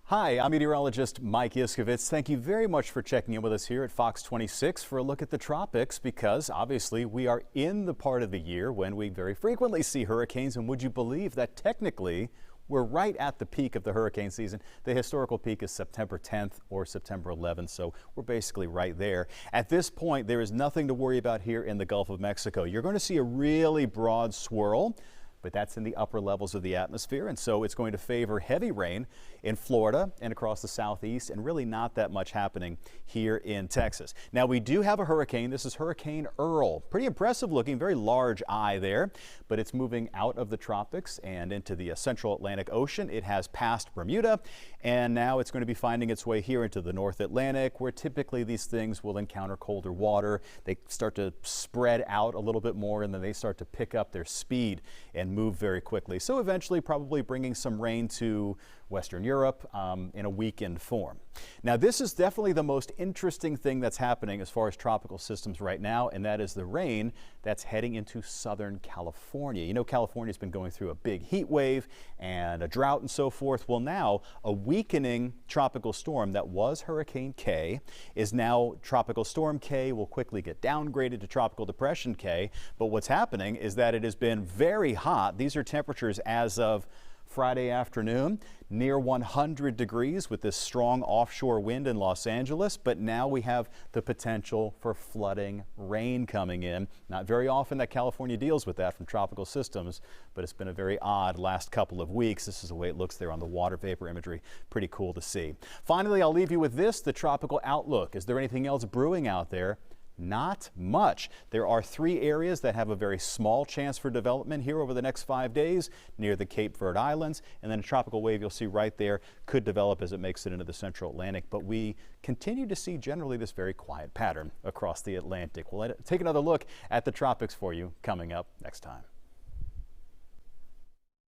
Hi, I'm meteorologist Mike Yiskovitz. Thank you very much for checking in with us here at Fox 26 for a look at the tropics, because obviously we are in the part of the year when we very frequently see hurricanes. And would you believe that technically we're right at the peak of the hurricane season? The historical peak is September 10th or September 11th, so we're basically right there. At this point, there is nothing to worry about here in the Gulf of Mexico. You're going to see a really broad swirl, but that's in the upper levels of the atmosphere, and so it's going to favor heavy rain in Florida and across the southeast, and really not that much happening here in Texas. Now, we do have a hurricane. This is Hurricane Earl. Pretty impressive looking, very large eye there, but it's moving out of the tropics and into the central Atlantic Ocean. It has passed Bermuda, and now it's going to be finding its way here into the North Atlantic, where typically these things will encounter colder water. They start to spread out a little bit more, and then they start to pick up their speed and move very quickly. So eventually probably bringing some rain to Western Europe in a weakened form. Now, this is definitely the most interesting thing that's happening as far as tropical systems right now, and that is the rain that's heading into Southern California. You know, California's been going through a big heat wave and a drought and so forth. Well, now a weakening tropical storm that was Hurricane K is now Tropical Storm K, will quickly get downgraded to Tropical Depression K. But what's happening is that it has been very hot. These are temperatures as of Friday afternoon, near 100 degrees with this strong offshore wind in Los Angeles. But now we have the potential for flooding rain coming in. Not very often that California deals with that from tropical systems, but it's been a very odd last couple of weeks. This is the way it looks there on the water vapor imagery. Pretty cool to see. Finally, I'll leave you with this, the tropical outlook. Is there anything else brewing out there? Not much. There are 3 areas that have a very small chance for development here over the next 5 days near the Cape Verde Islands, and then a tropical wave you'll see right there could develop as it makes it into the central Atlantic. But we continue to see generally this very quiet pattern across the Atlantic. We'll take another look at the tropics for you coming up next time.